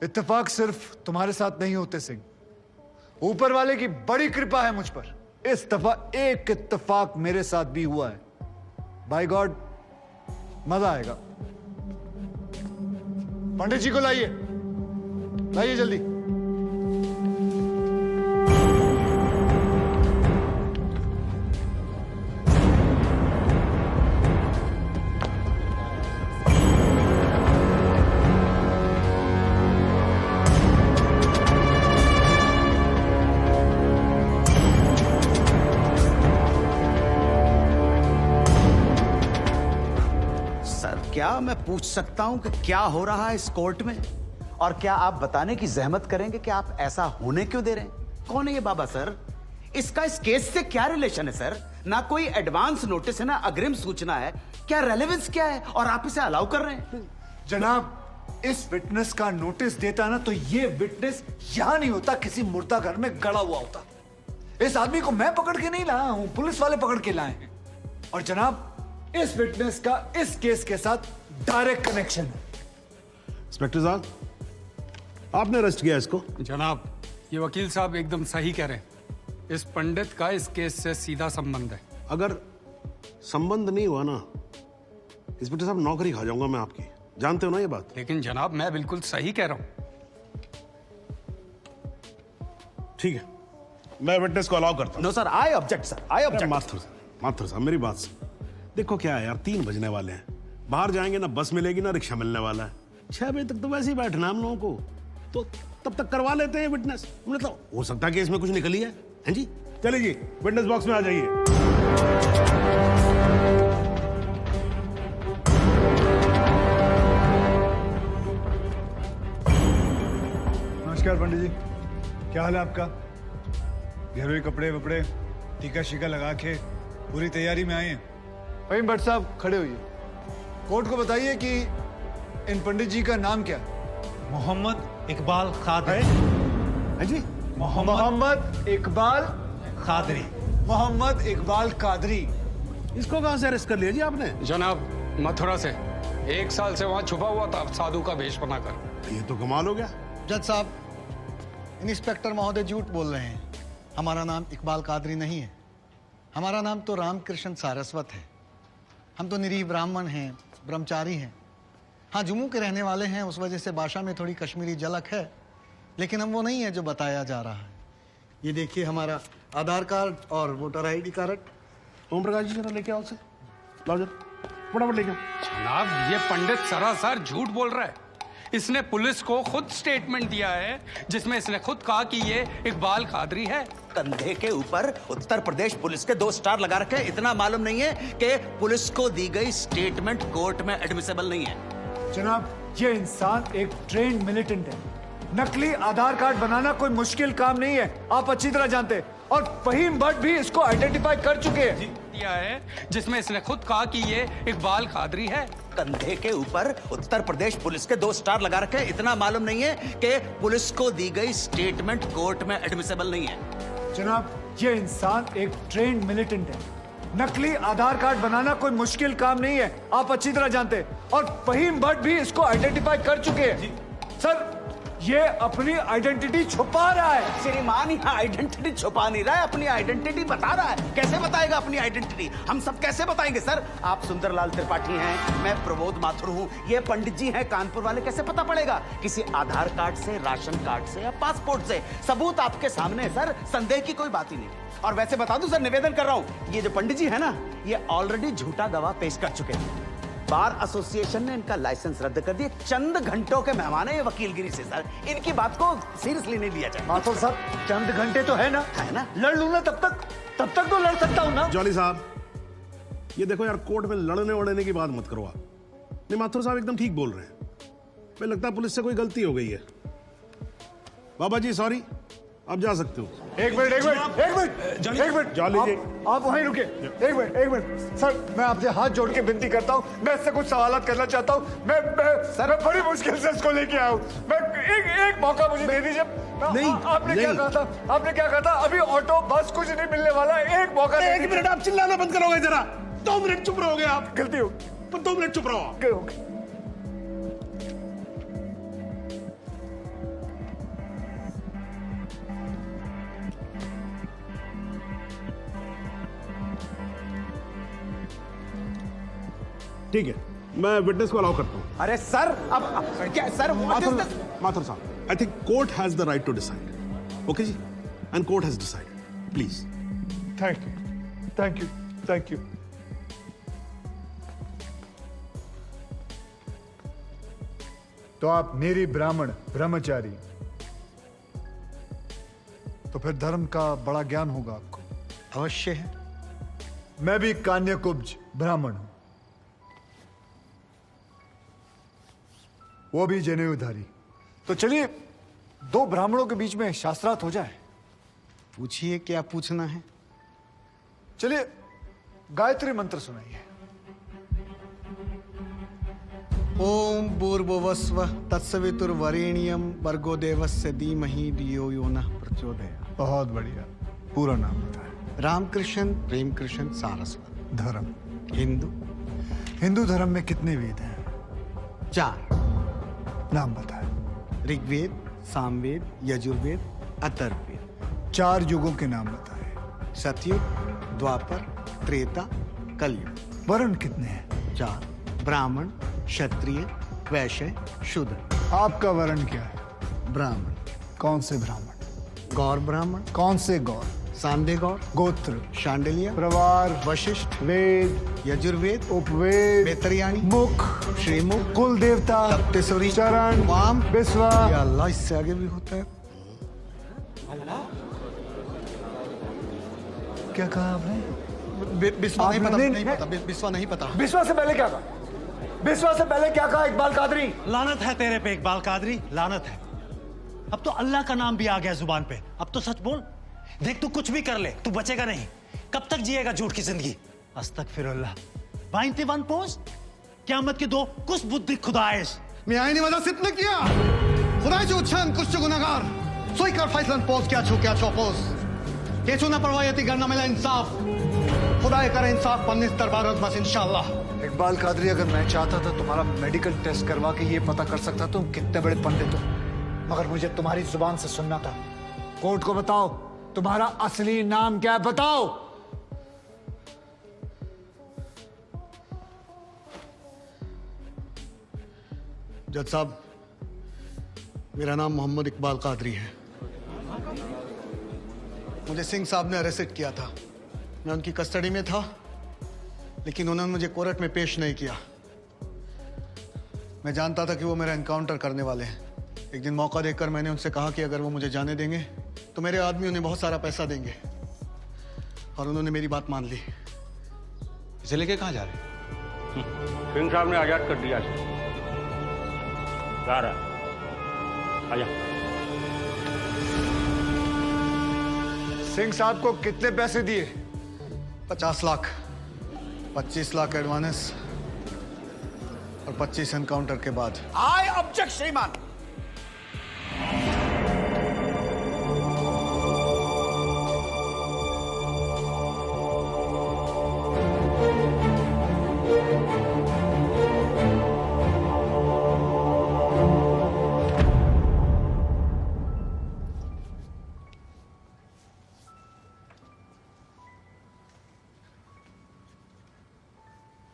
इत्तेफाक सिर्फ तुम्हारे साथ नहीं होते सिंह, ऊपर वाले की बड़ी कृपा है मुझ पर। इस दफा एक इत्तेफाक मेरे साथ भी हुआ है। बाय गॉड, मजा आएगा। पंडित जी को लाइए, लाइए जल्दी। क्या मैं पूछ सकता हूं कि क्या हो रहा है इस कोर्ट में? और क्या आप बताने की जहमत करेंगे कि आप ऐसा होने क्यों दे रहे हैं? कौन है ये बाबा सर? इसका इस केस से क्या रिलेशन है सर? ना कोई एडवांस नोटिस है, ना अग्रिम सूचना है। क्या रेलेवेंस क्या है? और आप इसे अलाउ कर रहे हैं? जनाब, इस विटनेस का नोटिस देता ना तो ये विटनेस यहां नहीं होता, किसी मुर्दा घर में गड़ा हुआ होता। इस आदमी को मैं पकड़ के नहीं लाया हूं, पुलिस वाले पकड़ के लाए हैं। और जनाब, इस विटनेस का इस केस के साथ डायरेक्ट कनेक्शन है। इंस्पेक्टर साहब, आपने अरेस्ट किया इसको? जनाब, ये वकील साहब एकदम सही कह रहे हैं। इस पंडित का इस केस से सीधा संबंध है। अगर संबंध नहीं हुआ ना, इंस्पेक्टर साहब, नौकरी खा जाऊंगा मैं आपकी। जानते हो ना ये बात? लेकिन जनाब, मैं बिल्कुल सही कह रहा हूं। ठीक है, मैं विटनेस को अलाउ करता हूं। No sir, I object sir, I object. Mathur साहब, मेरी बात सुन। देखो क्या है यार, 3 बजने वाले हैं, बाहर जाएंगे ना बस मिलेगी ना रिक्शा मिलने वाला है। 6 बजे तक तो वैसे ही बैठना हम लोगों को, तो तब तक करवा लेते हैं विटनेस। मतलब हो सकता है कि इसमें कुछ निकली है। हैं जी? चलिए जी, विटनेस बॉक्स में आ जाइए। नमस्कार पंडित जी, क्या हाल है आपका? घरेलू कपड़े वपड़े टीका शीका लगा के पूरी तैयारी में आए हैं। भाई भट्ट साहब खड़े होइए। कोर्ट को बताइए कि इन पंडित जी का नाम क्या है? मोहम्मद इकबाल कादरी। हैं जी? मोहम्मद इकबाल कादरी। मोहम्मद इकबाल कादरी। इसको कहां से अरेस्ट कर लिया जी आपने? जनाब, मथुरा से 1 साल से वहां छुपा हुआ था साधु का भेष बनाकर। ये तो कमाल हो गया। जज साहब, इंस्पेक्टर महोदय झूठ बोल रहे हैं। हमारा नाम इकबाल कादरी नहीं है, हमारा नाम तो रामकृष्ण सारस्वत है। हम तो निरीह ब्राह्मण हैं, ब्रह्मचारी हैं। हाँ, जम्मू के रहने वाले हैं, उस वजह से भाषा में थोड़ी कश्मीरी झलक है, लेकिन हम वो नहीं है जो बताया जा रहा है। ये देखिए हमारा आधार कार्ड और voter ID card. Om Prakash ji, जरा लेके आओ से। लाओ जरा, फटाफट लेके आओ। जनाब, ये पंडित सरासर झूठ बोल रहा है। इसने पुलिस को खुद स्टेटमेंट दिया है, जिसमें इसने खुद कहा कि ये इकबाल कादरी है। कंधे के ऊपर उत्तर प्रदेश पुलिस के 2 स्टार लगा रखे। इतना मालूम नहीं है कि पुलिस को दी गई स्टेटमेंट कोर्ट में एडमिसेबल नहीं है। जनाब, ये इंसान एक ट्रेन्ड मिलिटेंट है। नकली आधार कार्ड बनाना कोई मुश्किल काम नहीं है, आप अच्छी तरह जानते हैं। और फहीम भट्ट भी इसको आइडेंटिफाई कर चुके हैं। दिया है, जिसमें इसने खुद कहा कि ये इकबाल कादरी है। कंधे के ऊपर उत्तर प्रदेश पुलिस के 2 स्टार लगा रखे। इतना मालूम नहीं है कि पुलिस को दी गई स्टेटमेंट कोर्ट में एडमिसेबल नहीं है। जनाब, ये इंसान एक ट्रेन्ड मिलिटेंट है। नकली आधार कार्ड बनाना कोई मुश्किल काम नहीं है, आप अच्छी तरह जानते हैं। और फहीम भट्ट भी इसको आइडेंटिफाई कर चुके हैं। सर, ये अपनी आइडेंटिटी छुपा रहा है। श्रीमान, यहाँ आइडेंटिटी छुपा नहीं रहा है, अपनी आइडेंटिटी बता रहा है। कैसे बताएगा अपनी आइडेंटिटी? हम सब कैसे बताएंगे सर? आप सुंदरलाल त्रिपाठी हैं, मैं प्रबोध माथुर हूँ, ये पंडित जी हैं कानपुर वाले। कैसे पता पड़ेगा? किसी आधार कार्ड से, राशन कार्ड से या पासपोर्ट से। सबूत आपके सामने है सर, संदेह की कोई बात ही नहीं। और वैसे बता दूं सर, निवेदन कर रहा हूं, ये जो पंडित जी है ना, ये ऑलरेडी झूठा गवाह पेश कर चुके हैं। बार एसोसिएशन ने इनका लाइसेंस रद्द कर दिया। चंद घंटों के मेहमान है ये वकीलगिरी से सर, इनकी बात को सीरियसली नहीं लिया जाए। माथुर साहब, चंद घंटे तो है ना, लड़ लूं ना तब तक तो लड़ सकता हूं ना। जॉली साहब, ये देखो यार, कोर्ट में लड़ने वड़ने की बात मत करो आप। नहीं, माथुर साहब एकदम ठीक बोल रहे हैं। मुझे लगता है पुलिस से कोई गलती हो गई है। बाबा जी सॉरी, आप जा सकते हो। एक मिनट जॉली जी, आप वहीं रुके। एक मिनट सर, मैं आपसे हाथ जोड़ के विनती करता हूँ, मैं इससे कुछ सवालात करना चाहता हूँ। मैं बड़ी मुश्किल से इसको लेके आया हूँ। मैं एक मौका मुझे दे दीजिए। नहीं, आपने क्या कहा था? अभी ऑटो बस कुछ नहीं मिलने वाला। एक मौका। 1 मिनट आप चिल्लाना बंद करोगे जरा? 2 मिनट चुप रहोगे आप? गलती हो, 2 मिनट चुप रहो। ठीक है, मैं विटनेस को अलाउ करता हूँ। अरे सर, अब क्या sir, what is this? Mathur साहब, I think court has the right to decide. Okay जी, and court has decided. Please. Thank you, thank you, thank you. तो आप मेरी ब्राह्मण ब्रह्मचारी, तो फिर धर्म का बड़ा ज्ञान होगा आपको। अवश्य है। मैं भी कान्यकुब्ज ब्राह्मण हूं, वो भी जनेऊधारी। तो चलिए दो ब्राह्मणों के बीच में शास्त्रार्थ हो जाए। पूछिए, क्या पूछना है? चलिए गायत्री मंत्र सुनाइए। ओम भूर्भुवस्व तत्सवितुर्वरेण्यम भर्गो देवस्य धीमहि धियो यो नः प्रचोदयात्। बहुत बढ़िया, पूरा नाम बताएं। रामकृष्ण प्रेमकृष्ण सारस्वत। धर्म? हिंदू। हिंदू धर्म में कितने वेद हैं? 4। नाम बताएं। ऋग्वेद, सामवेद, यजुर्वेद, अथर्ववेद। 4 युगों के नाम बताएं। सतयुग, द्वापर, त्रेता, कलयुग। वर्ण कितने हैं? 4। ब्राह्मण, क्षत्रिय, वैश्य, शूद्र। आपका वर्ण क्या है? ब्राह्मण। कौन से ब्राह्मण? गौर ब्राह्मण। कौन से गौर? सांदे गौर। गोत्र? शांडिल्य। प्रवार? वशिष्ठ। वेद? यजुर्वेद। उपवेद? बेतरियाणी। मुख? श्रीमुख। कुल देवता? सप्तसुरी। चरण? वाम। विश्वा? या अल्लाह, इससे आगे भी होता है। क्या कहा आपने? बिस्वा नहीं आपने- पता, नहीं- नहीं पता, बिस्वा नहीं पता। विश्वा से पहले क्या कहा? विश्वा से पहले क्या कहा इकबाल कादरी? लानत है तेरे पे इकबाल कादरी, लानत है। अब तो अल्लाह का नाम भी आ गया जुबान पे। अब तो सच बोल। देख, तू कुछ भी कर ले, तू बचेगा नहीं। कब तक जिएगा झूठ की जिंदगी? अस्तगफिरुल्लाह। 91 पोस्ट क़यामत के 2 कुछ बुद्धि खुदाइश। मी आईने माझा सिद्ध किया खुदाचे उच्छान कुछ गुनाहगार सोई कर फैसलन पोस क्या छो पोस केचू ना परवायती करना मिला इंसाफ खुदाए करे इंसाफ पन्नीस दरबार बस इंशाल्लाह। इकबाल कादरी, अगर मैं चाहता था तुम्हारा मेडिकल टेस्ट करवा के ये पता कर सकता तुम कितने बड़े पंडित हो, मगर मुझे तुम्हारी जुबान से सुनना था। कोर्ट को बताओ तुम्हारा असली नाम क्या है, बताओ। जज साहब, मेरा नाम मोहम्मद इकबाल कादरी है। मुझे सिंह साहब ने अरेस्ट किया था। मैं उनकी कस्टडी में था, लेकिन उन्होंने मुझे कोर्ट में पेश नहीं किया। मैं जानता था कि वो मेरा एनकाउंटर करने वाले हैं। एक दिन मौका देखकर मैंने उनसे कहा कि अगर वो मुझे जाने देंगे तो मेरे आदमी उन्हें बहुत सारा पैसा देंगे, और उन्होंने मेरी बात मान ली। इसे लेके कहाँ जा रहे? सिंह साहब ने आजाद कर दिया। जा रहा है, आजा। सिंह साहब को कितने पैसे दिए? 50 लाख, 25 लाख एडवांस और 25 एनकाउंटर के बाद। आई ऑब्जेक्ट श्रीमान।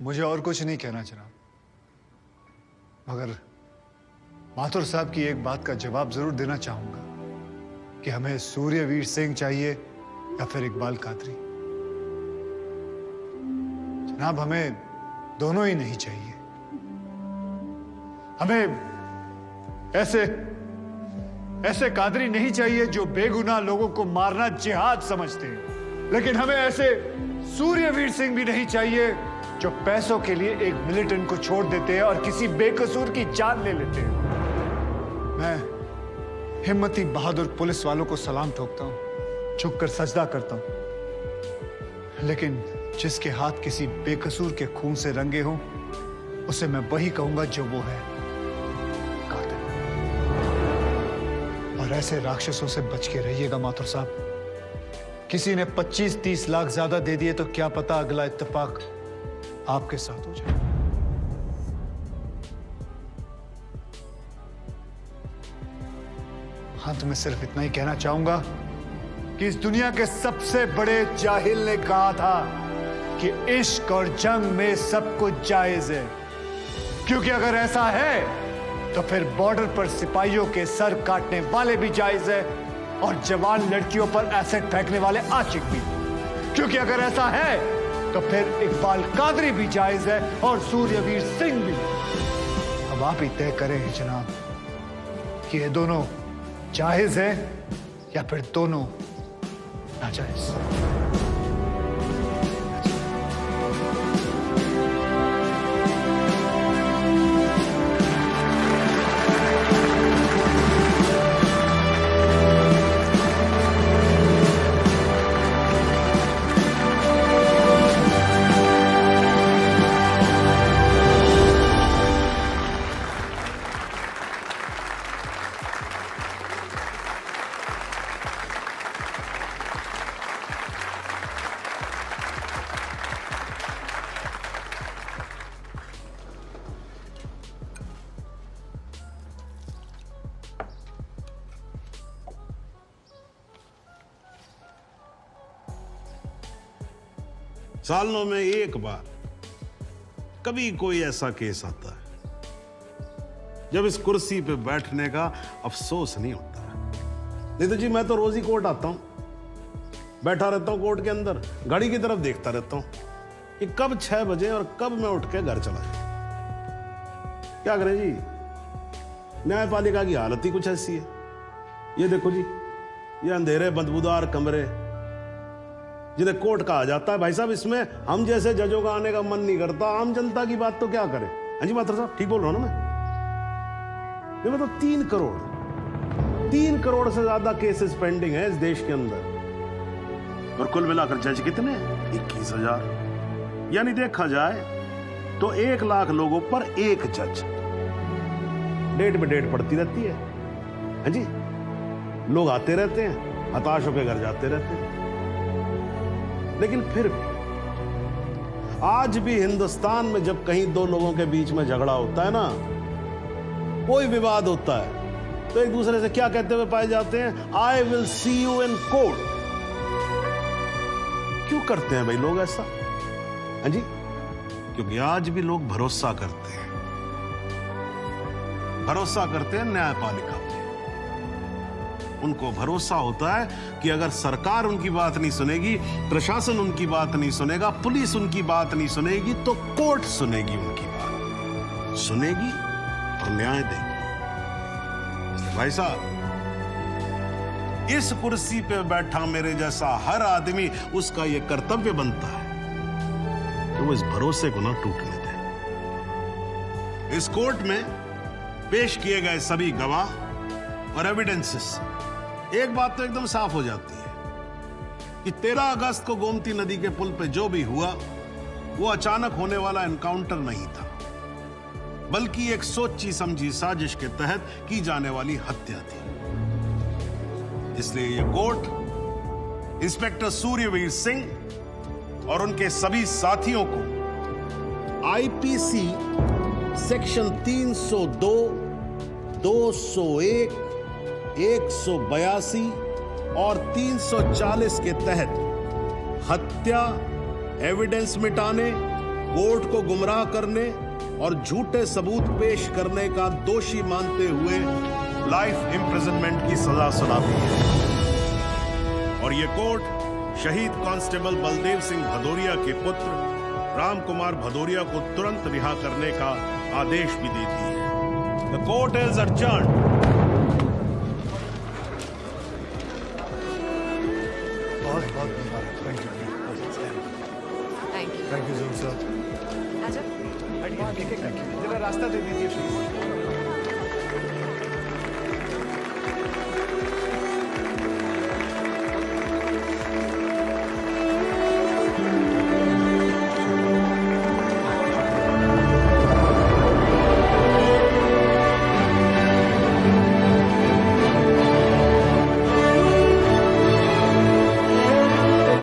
मुझे और कुछ नहीं कहना जनाब, मगर माथुर साहब की एक बात का जवाब जरूर देना चाहूंगा कि हमें सूर्यवीर सिंह चाहिए या फिर इकबाल कादरी। जनाब, हमें दोनों ही नहीं चाहिए। हमें ऐसे कादरी नहीं चाहिए जो बेगुनाह लोगों को मारना जिहाद समझते हैं, लेकिन हमें ऐसे सूर्यवीर सिंह भी नहीं चाहिए जो पैसों के लिए एक मिलिटेंट को छोड़ देते हैं और किसी बेकसूर की जान ले लेते हैं। मैं हिम्मती बहादुर पुलिस वालों को सलाम ठोकता हूं, झुककर सजदा करता हूं, लेकिन जिसके हाथ किसी बेकसूर के खून से रंगे हों, उसे मैं वही कहूंगा जो वो है, कातिल। और ऐसे राक्षसों से बच के रहिएगा माथुर साहब। किसी ने 25-30 लाख ज्यादा दे दिए तो क्या पता अगला इत्तेफाक आपके साथ हो जाए। अंत में सिर्फ इतना ही कहना चाहूंगा कि इस दुनिया के सबसे बड़े जाहिल ने कहा था कि इश्क और जंग में सब कुछ जायज है, क्योंकि अगर ऐसा है तो फिर बॉर्डर पर सिपाहियों के सर काटने वाले भी जायज है और जवान लड़कियों पर एसिड फेंकने वाले आशिक भी, क्योंकि अगर ऐसा है तो फिर इकबाल कादरी भी जायज है और सूर्यवीर सिंह भी। अब आप ही तय करें जनाब कि ये दोनों जायज है या फिर दोनों नाजायज। सालों में एक बार कभी कोई ऐसा केस आता है जब इस कुर्सी पे बैठने का अफसोस नहीं होता है। नहीं तो जी मैं तो रोज ही कोर्ट आता हूं, बैठा रहता हूं कोर्ट के अंदर, घड़ी की तरफ देखता रहता हूं कि कब 6 बजे और कब मैं उठ के घर चला जाऊं। क्या करें जी, न्यायपालिका की हालत ही कुछ ऐसी है। ये देखो जी, ये अंधेरे बदबूदार कमरे जिन्हें कोर्ट कहा जाता है, भाई साहब इसमें हम जैसे जजों का आने का मन नहीं करता। आम जनता की बात तो क्या करें। हाँ जी मात्र साहब ठीक बोल रहा हूं ना मैं? ये मतलब 3 करोड़ से ज्यादा केसेस पेंडिंग है इस देश के अंदर, और कुल मिलाकर जज कितने? 21,000। यानी देखा जाए तो 1 लाख लोगों पर एक जज। डेट पे डेट पड़ती रहती है। हाँ जी, लोग आते रहते हैं, हताश होकर घर जाते रहते हैं। लेकिन फिर भी आज भी हिंदुस्तान में जब कहीं 2 लोगों के बीच में झगड़ा होता है ना, कोई विवाद होता है, तो एक दूसरे से क्या कहते हुए पाए जाते हैं? I will see you in court. क्यों करते हैं भाई लोग ऐसा? हाँ जी, क्योंकि आज भी लोग भरोसा करते हैं, न्यायपालिका पे। उनको भरोसा होता है कि अगर सरकार उनकी बात नहीं सुनेगी, प्रशासन उनकी बात नहीं सुनेगा, पुलिस उनकी बात नहीं सुनेगी, तो कोर्ट सुनेगी उनकी बात, सुनेगी और न्याय देगी। भाई साहब, इस कुर्सी पे बैठा मेरे जैसा हर आदमी, उसका यह कर्तव्य बनता है कि वो इस भरोसे को ना टूटने दे। इस कोर्ट में पेश किए गए सभी गवाह और एविडेंसेस, एक बात तो एकदम साफ हो जाती है कि 13 अगस्त को गोमती नदी के पुल पे जो भी हुआ वो अचानक होने वाला एनकाउंटर नहीं था, बल्कि एक सोची समझी साजिश के तहत की जाने वाली हत्या थी। इसलिए ये कोर्ट इंस्पेक्टर सूर्यवीर सिंह और उनके सभी साथियों को आईपीसी सेक्शन 302, 201, 182 और 340 के तहत हत्या, एविडेंस मिटाने, कोर्ट को गुमराह करने और झूठे सबूत पेश करने का दोषी मानते हुए लाइफ इम्प्रिजनमेंट की सजा सुनाती है। और यह कोर्ट शहीद कांस्टेबल बलदेव सिंह भदौरिया के पुत्र राम कुमार भदौरिया को तुरंत रिहा करने का आदेश भी देती है। The court is adjourned। बहुत मुबारक। Thank you sir. जरा रास्ता दे दीजिए प्लीज।